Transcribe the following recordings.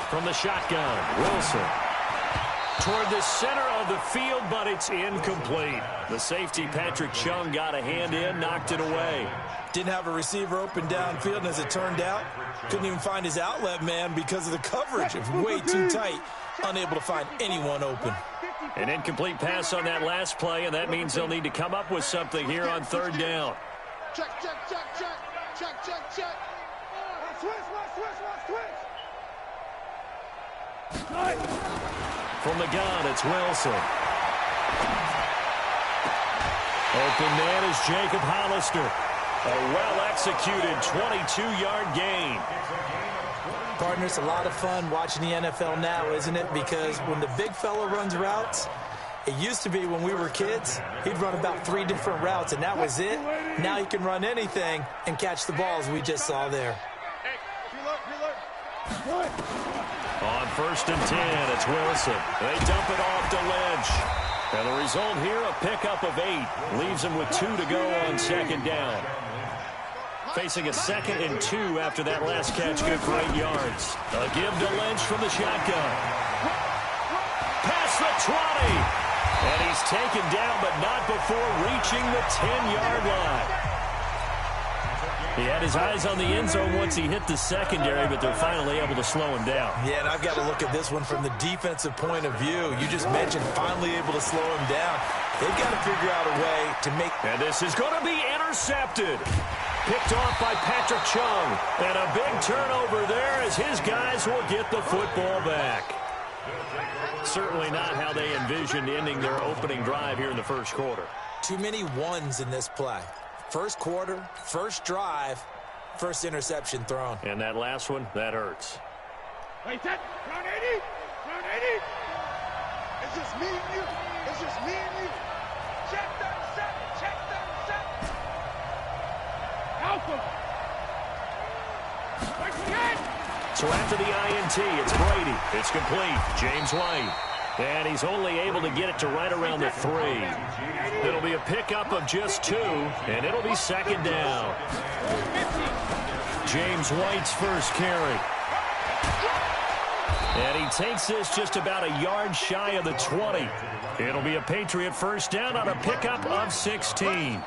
From the shotgun, Wilson. Toward the center of the field, but it's incomplete. The safety, Patrick Chung, got a hand in, knocked it away. Didn't have a receiver open downfield, and as it turned out, couldn't even find his outlet man because of the coverage. It was way too tight, unable to find anyone open. An incomplete pass on that last play, and that means they'll need to come up with something here on third down. Check. From the gun, it's Wilson. Open man is Jacob Hollister. A well-executed 22-yard gain. Partner, it's a lot of fun watching the NFL now, isn't it? Because when the big fella runs routes, it used to be when we were kids, he'd run about 3 different routes, and that was it. Now he can run anything and catch the balls we just saw there. On 1st and 10, it's Wilson. They dump it off to Lynch. And the result here, a pickup of 8. Leaves him with 2 to go on 2nd down. Facing a 2nd and 2 after that last catch, good for 8 yards. A give to Lynch from the shotgun. Past the 20. And he's taken down, but not before reaching the 10-yard line. He had his eyes on the end zone once he hit the secondary, but they're finally able to slow him down. Yeah, and I've got to look at this one from the defensive point of view. You just mentioned finally able to slow him down. They've got to figure out a way to make... And this is going to be intercepted. Picked off by Patrick Chung. And a big turnover there as his guys will get the football back. Certainly not how they envisioned ending their opening drive here in the first quarter. Too many ones in this play. First quarter, first drive, first interception thrown. And that last one, that hurts. Wait, that, run 80, run 80. It's just me and you. It's just me and you. Check them, set. Alpha. So after the INT, it's Brady. It's complete. James White. And he's only able to get it to right around the 3. It'll be a pickup of just 2, and it'll be 2nd down. James White's first carry. And he takes this just about a yard shy of the 20. It'll be a Patriot first down on a pickup of 16.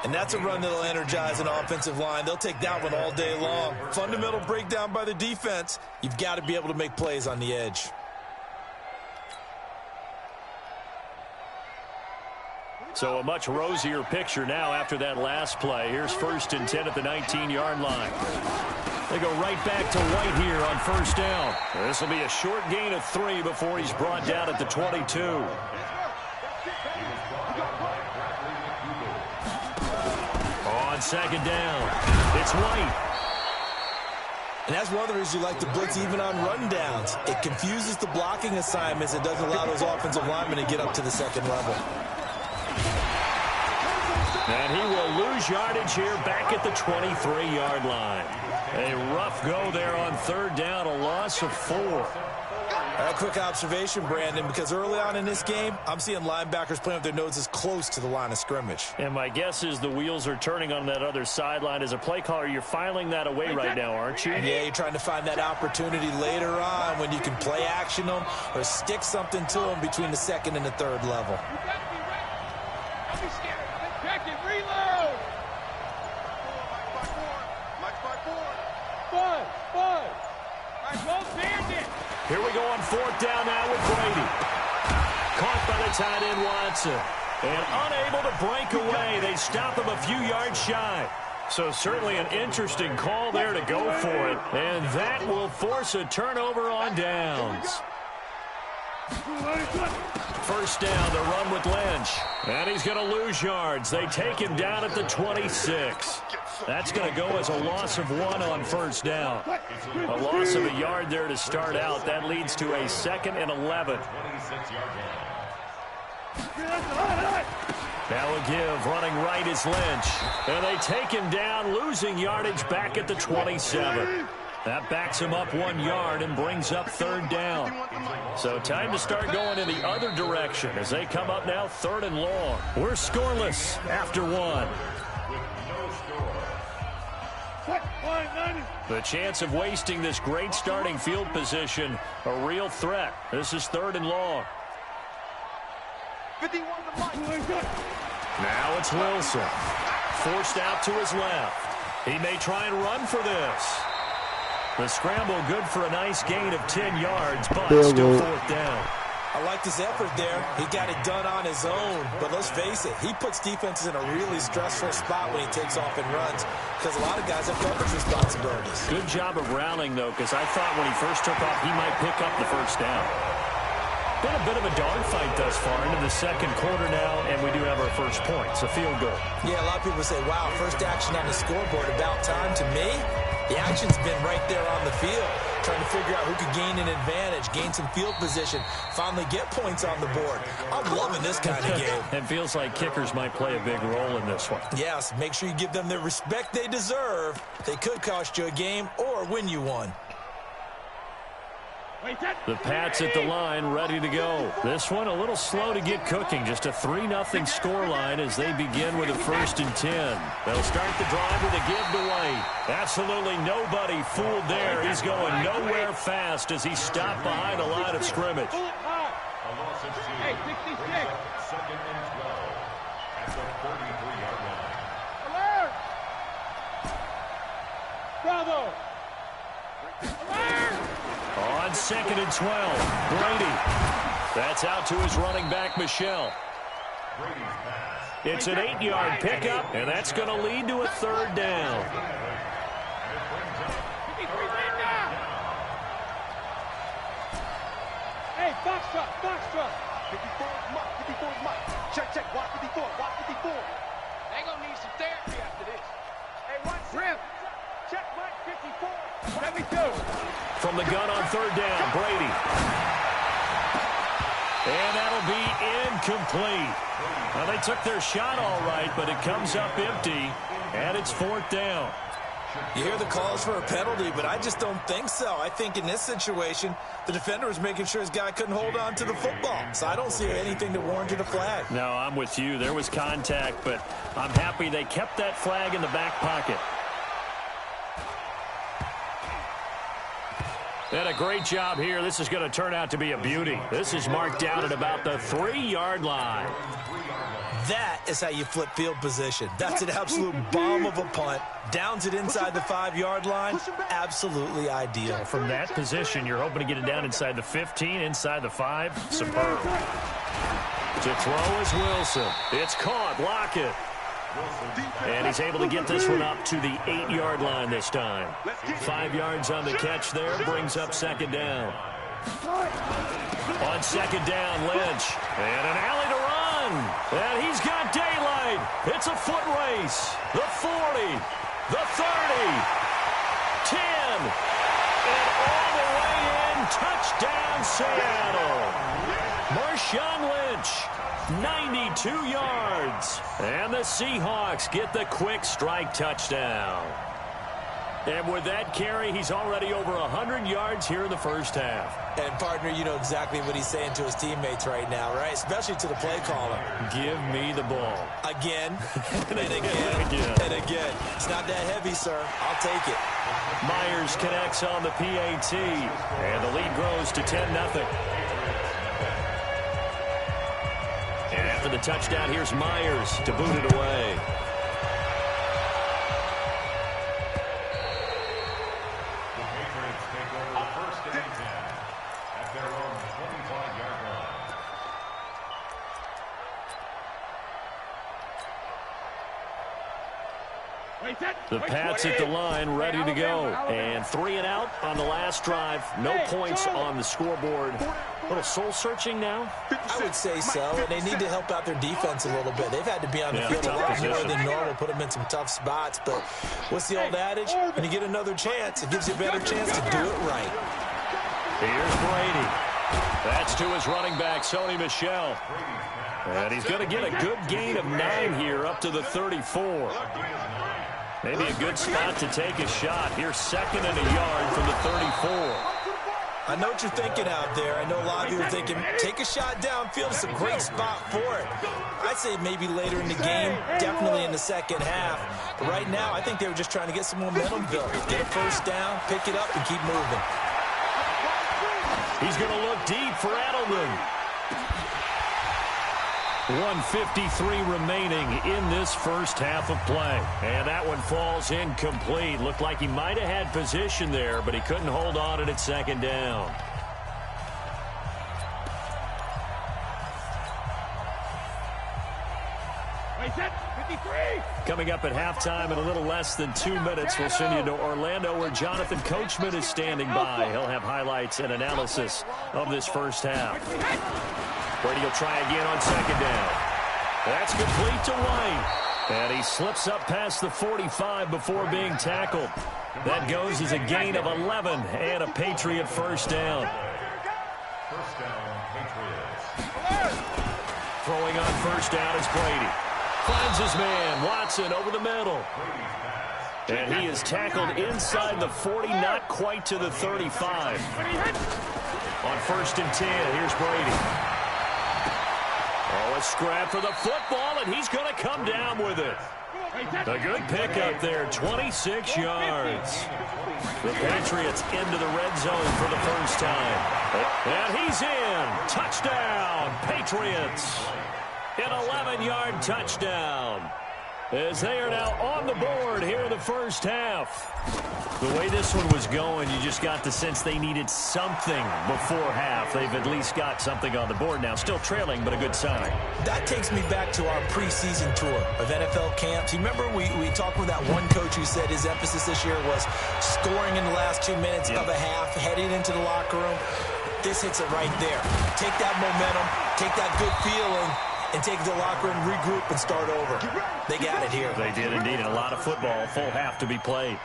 And that's a run that'll energize an offensive line. They'll take that one all day long. Fundamental breakdown by the defense. You've got to be able to make plays on the edge. So a much rosier picture now after that last play. Here's 1st and 10 at the 19-yard line. They go right back to White here on first down. This will be a short gain of 3 before he's brought down at the 22. On 2nd down, it's White. And that's one of the reasons you like to blitz even on run downs. It confuses the blocking assignments. It doesn't allow those offensive linemen to get up to the 2nd level. And he will lose yardage here back at the 23-yard line. A rough go there on 3rd down, a loss of 4. A quick observation, Brandon, because early on in this game, I'm seeing linebackers playing with their noses close to the line of scrimmage. And my guess is the wheels are turning on that other sideline. As a play caller, you're filing that away right now, aren't you? Yeah, you're trying to find that opportunity later on when you can play action them or stick something to them between the 2nd and the 3rd level. Here we go on 4th down now with Brady. Caught by the tight end Watson. And unable to break away. They stop him a few yards shy. So certainly an interesting call there to go for it. And that will force a turnover on downs. First down, the run with Lynch. And he's going to lose yards. They take him down at the 26. That's going to go as a loss of 1 on first down. A loss of a yard there to start out. That leads to a 2nd and 11. Now a give, running right is Lynch. And they take him down, losing yardage back at the 27. That backs him up 1 yard and brings up 3rd down. So time to start going in the other direction as they come up now 3rd and long. We're scoreless after 1. The chance of wasting this great starting field position, a real threat. This is 3rd and long. Now it's Wilson. Forced out to his left. He may try and run for this. The scramble good for a nice gain of 10 yards, but still 4th down. I liked his effort there. He got it done on his own. But let's face it, he puts defenses in a really stressful spot when he takes off and runs because a lot of guys have coverage responsibilities. Good job of rallying, though, because I thought when he first took off, he might pick up the 1st down. Been a bit of a dogfight thus far into the 2nd quarter now, and we do have our first points, a field goal. Yeah, a lot of people say, wow, first action on the scoreboard, about time. To me, the action's been right there on the field, trying to figure out who could gain an advantage, gain some field position, finally get points on the board. I'm loving this kind of game. It feels like kickers might play a big role in this one. Yes, make sure you give them the respect they deserve. They could cost you a game or win you one. The Pats at the line, ready to go. This one a little slow to get cooking. Just a 3-0 scoreline as they begin with a 1st and 10. They'll start the drive with a give to White. Absolutely nobody fooled there. He's going nowhere fast as he stopped behind the line of scrimmage. Hey, 66. 2nd and 12 at the 43-yard line. Alert! Bravo! Alert! On 2nd and 12, Brady. That's out to his running back, Michelle. It's an 8-yard pickup, and that's going to lead to a 3rd down. Hey, box truck, box truck. 54 is Mike. Check, watch 54, watch 54. They gonna need some therapy after this. Hey, watch Rim. Check, Mike 54. 72. From the gun on 3rd down, Brady. And that'll be incomplete. Now, they took their shot all right, but it comes up empty, and it's 4th down. You hear the calls for a penalty, but I just don't think so. I think in this situation, the defender was making sure his guy couldn't hold on to the football. So I don't see anything that warranted a flag. No, I'm with you. There was contact, but I'm happy they kept that flag in the back pocket. And a great job here. This is going to turn out to be a beauty. This is marked out at about the 3-yard line. That is how you flip field position. That's an absolute bomb of a punt. Downs it inside the 5-yard line. Absolutely ideal. From that position, you're hoping to get it down inside the 15, inside the 5. Superb. To throw is Wilson. It's caught. Lockett. And he's able to get this one up to the 8-yard line this time. 5 yards on the catch there. Brings up 2nd down. On 2nd down, Lynch. And an alley to run. And he's got daylight. It's a foot race. The 40. The 30. 10. And all the way in. Touchdown, Seattle. Marshawn Lynch. 92 yards. And the Seahawks get the quick strike touchdown. And with that carry, he's already over 100 yards here in the first half. And, partner, you know exactly what he's saying to his teammates right now, right? Especially to the play caller. Give me the ball. Again, and again, and again. It's not that heavy, sir. I'll take it. Myers connects on the PAT. And the lead grows to 10-0. And after the touchdown, here's Myers to boot it away. The Patriots take over 1st and 10 at their own 25-yard line. The Pats at the line, ready to go. And 3 and out on the last drive. No points on the scoreboard. A little soul-searching now? I would say so, and they need to help out their defense a little bit. They've had to be on the field a lot more than normal, put them in some tough spots. But what's the old adage? When you get another chance, it gives you a better chance to do it right. Here's Brady. That's to his running back, Sony Michel. And he's going to get a good gain of 9 here up to the 34. Maybe a good spot to take a shot. Here's 2nd and a yard from the 34. I know what you're thinking out there. I know a lot of you are thinking, take a shot downfield. It's a great spot for it. I'd say maybe later in the game, definitely in the second half. But right now, I think they were just trying to get some momentum built. Get a first down, pick it up, and keep moving. He's going to look deep for Edelman. 1:53 remaining in this first half of play. And that one falls incomplete. Looked like he might have had position there, but he couldn't hold on at second down. Coming up at halftime in a little less than 2 minutes, we'll send you to Orlando where Jonathan Coachman is standing by. He'll have highlights and analysis of this first half. Brady will try again on second down. That's complete to White. And he slips up past the 45 before being tackled. That goes as a gain of 11 and a Patriot first down. First down, Patriots. Throwing on first down is Brady. Finds his man, Watson, over the middle. And he is tackled inside the 40, not quite to the 35. On first and 10, here's Brady. Oh, a scrap for the football, and he's going to come down with it. A good pickup there, 26 yards. The Patriots into the red zone for the first time. And he's in. Touchdown, Patriots. An 11-yard touchdown. As they are now on the board here in the first half. The way this one was going, you just got the sense they needed something before half. They've at least got something on the board now. Still trailing, but a good sign. That takes me back to our preseason tour of NFL camps. You remember we talked with that one coach who said his emphasis this year was scoring in the last 2 minutes of a half, heading into the locker room. This hits it right there. Take that momentum, take that good feeling, and take it to the locker room, regroup, and start over. They got it here. They did indeed, and a lot of football, full half to be played.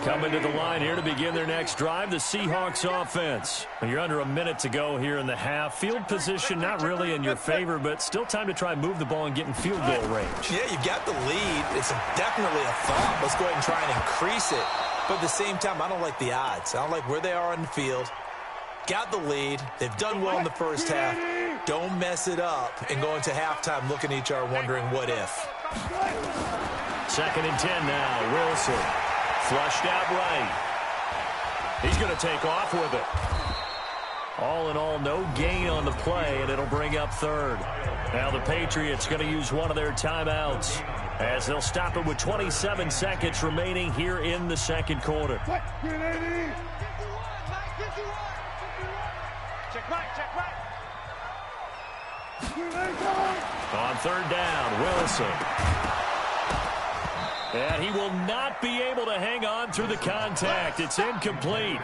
Coming to the line here to begin their next drive, the Seahawks offense. You're under a minute to go here in the half. Field position not really in your favor, but still time to try and move the ball and get in field goal range. Yeah, you got the lead. It's definitely a thought. Let's go ahead and try and increase it. But at the same time, I don't like the odds. I don't like where they are on the field. Got the lead. They've done well in the first half. Don't mess it up and go into halftime looking at each other wondering what if. Second and 10 now. Wilson flushed out right. He's going to take off with it. All in all, no gain on the play, and it'll bring up third. Now the Patriots going to use one of their timeouts as they'll stop it with 27 seconds remaining here in the second quarter. Check right, check right. On third down, Wilson. And he will not be able to hang on through the contact. It's incomplete.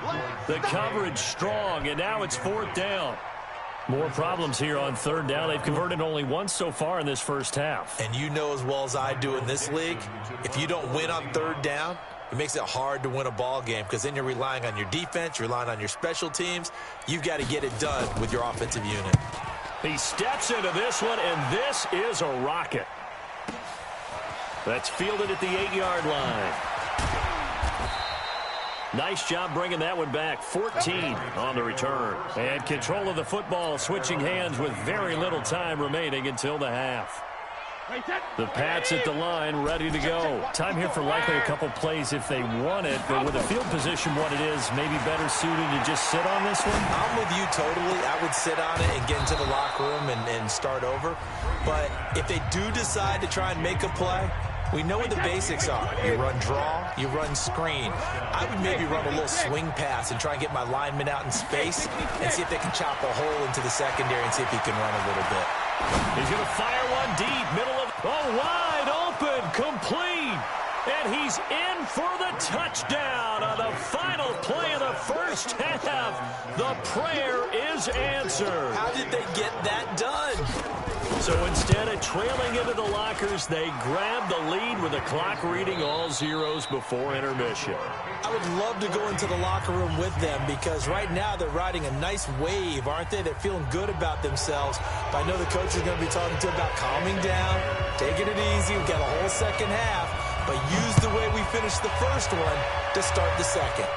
The coverage strong, and now it's fourth down. More problems here on third down. They've converted only once so far in this first half. And you know as well as I do in this league, if you don't win on third down, it makes it hard to win a ball game because then you're relying on your defense, you're relying on your special teams. You've got to get it done with your offensive unit. He steps into this one, and this is a rocket. That's fielded at the 8-yard line. Nice job bringing that one back. 14 on the return. And control of the football switching hands with very little time remaining until the half. The Pats at the line, ready to go. Time here for likely a couple plays if they want it, but with the field position what it is, maybe better suited to just sit on this one? I'm with you totally. I would sit on it and get into the locker room and start over. But if they do decide to try and make a play, we know what the basics are. You run draw, you run screen. I would maybe run a little swing pass and try and get my lineman out in space and see if they can chop a hole into the secondary and see if he can run a little bit. He's going to fire one deep, middle of, wide open, complete. And he's in for the touchdown on the final play of the first half. The prayer is answered. How did they get that done? So instead of trailing into the lockers, they grab the lead with the clock reading all zeros before intermission. I would love to go into the locker room with them because right now they're riding a nice wave, aren't they? They're feeling good about themselves. But I know the coach is going to be talking to them about calming down, taking it easy. We've got a whole second half, but use the way we finished the first one to start the second.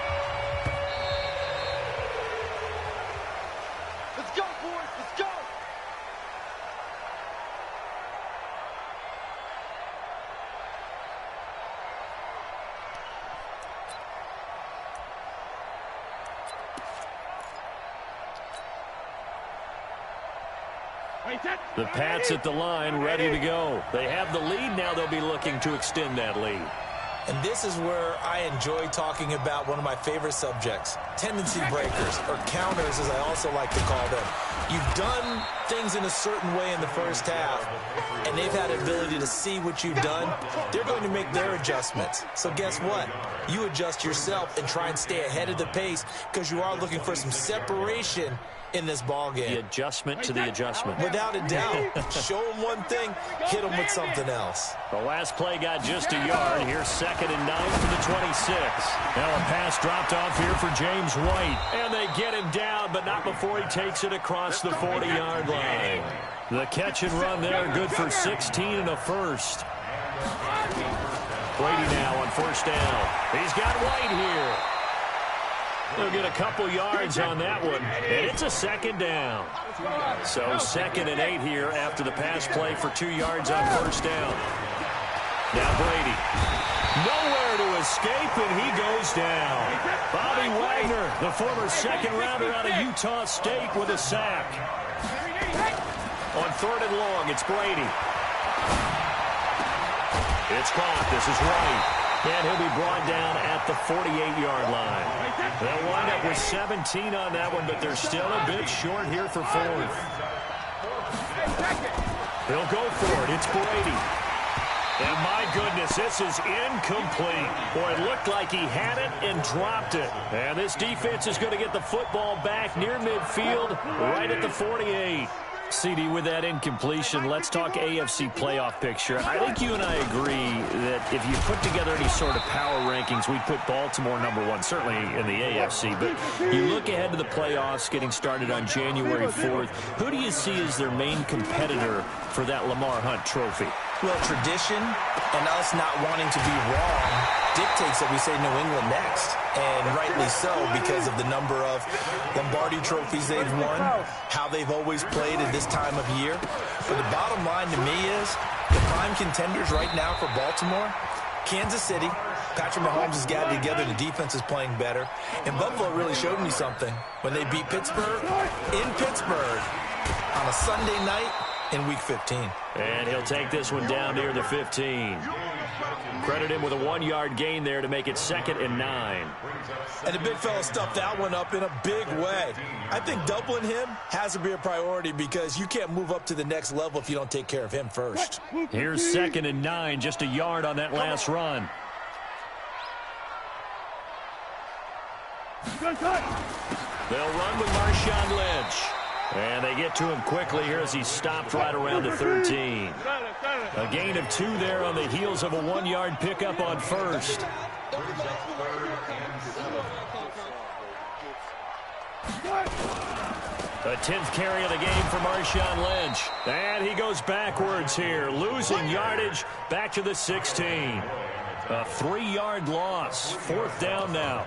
The Pats at the line, ready to go. They have the lead. Now they'll be looking to extend that lead. And this is where I enjoy talking about one of my favorite subjects, tendency breakers, or counters as I also like to call them. You've done things in a certain way in the first half, and they've had the ability to see what you've done. They're going to make their adjustments. So guess what? You adjust yourself and try and stay ahead of the pace because you are looking for some separation in this ball game. The adjustment to the adjustment. Without a doubt. Show them one thing, hit them with something else. The last play got just a yard. Here's 2nd and 9 from the 26. Now a pass dropped off here for James White. And they get him down, but not before he takes it across the 40-yard line. The catch and run there, good for 16 and a first. Brady now on 1st down. He's got White here. They'll get a couple yards on that one, and it's a 2nd down. So 2nd and 8 here after the pass play for 2 yards on 1st down. Now Brady. Nowhere to escape, and he goes down. Bobby Wagner, the former 2nd rounder out of Utah State, with a sack. On 3rd and long, it's Brady. It's caught. This is White. And he'll be brought down at the 48-yard line. They'll wind up with 17 on that one, but they're still a bit short here for 4th. They'll go for it. It's Brady. And my goodness, this is incomplete. Boy, it looked like he had it and dropped it. And this defense is going to get the football back near midfield, right at the 48. CD, with that incompletion, let's talk AFC playoff picture. I think you and I agree that if you put together any sort of power rankings, we'd put Baltimore #1, certainly in the AFC. But you look ahead to the playoffs getting started on January 4th. Who do you see as their main competitor for that Lamar Hunt trophy? Well, tradition and us not wanting to be wrong dictates that we say New England next. And rightly so, because of the number of Lombardi trophies they've won, how they've always played at this time of year. But the bottom line to me is the prime contenders right now for Baltimore, Kansas City. Patrick Mahomes has got it together. The defense is playing better. And Buffalo really showed me something when they beat Pittsburgh in Pittsburgh on a Sunday night in Week 15. And he'll take this one down near the 15. Credit him with a 1-yard gain there to make it 2nd and 9. And the big fella stuffed that one up in a big way. I think doubling him has to be a priority because you can't move up to the next level if you don't take care of him first. Here's 2nd and 9, just a yard on that last run. They'll run with Marshawn Lynch. And they get to him quickly here as he stopped right around the 13. A gain of 2 there on the heels of a 1-yard pickup on 1st. The 10th carry of the game for Marshawn Lynch. And he goes backwards here, losing yardage back to the 16. A 3-yard loss, 4th down now.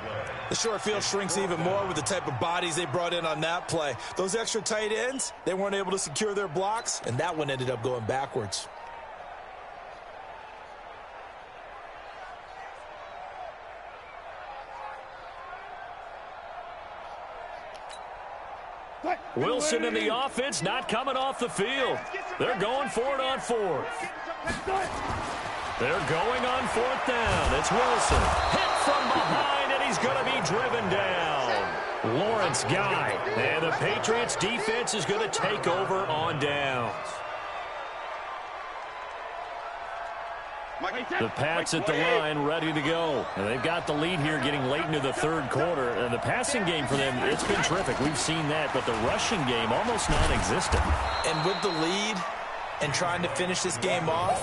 The short field shrinks even more with the type of bodies they brought in on that play. Those extra tight ends, they weren't able to secure their blocks, and that one ended up going backwards. Wilson in the offense not coming off the field. They're going for it on 4th. They're going on 4th down. It's Wilson. Hit from behind, and he's going to be driven down. Lawrence Guy. And the Patriots defense is going to take over on downs. The Pats at the line, ready to go. And they've got the lead here getting late into the 3rd quarter. And the passing game for them, it's been terrific. We've seen that. But the rushing game, almost non-existent. And with the lead and trying to finish this game off,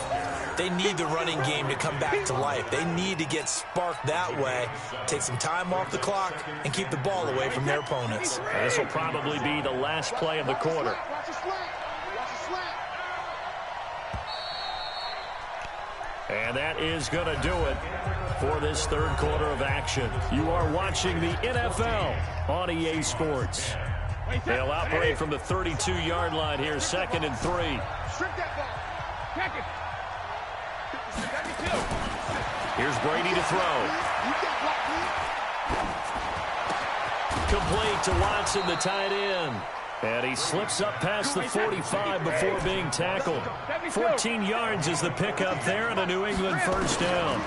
they need the running game to come back to life. They need to get sparked that way, take some time off the clock, and keep the ball away from their opponents. And this will probably be the last play of the quarter. And that is going to do it for this 3rd quarter of action. You are watching the NFL on EA Sports. They'll operate from the 32-yard line here, 2nd and 3. Here's Brady to throw. Complete to Watson, the tight end. And he slips up past the 45 before being tackled. 14 yards is the pickup there and a New England first down.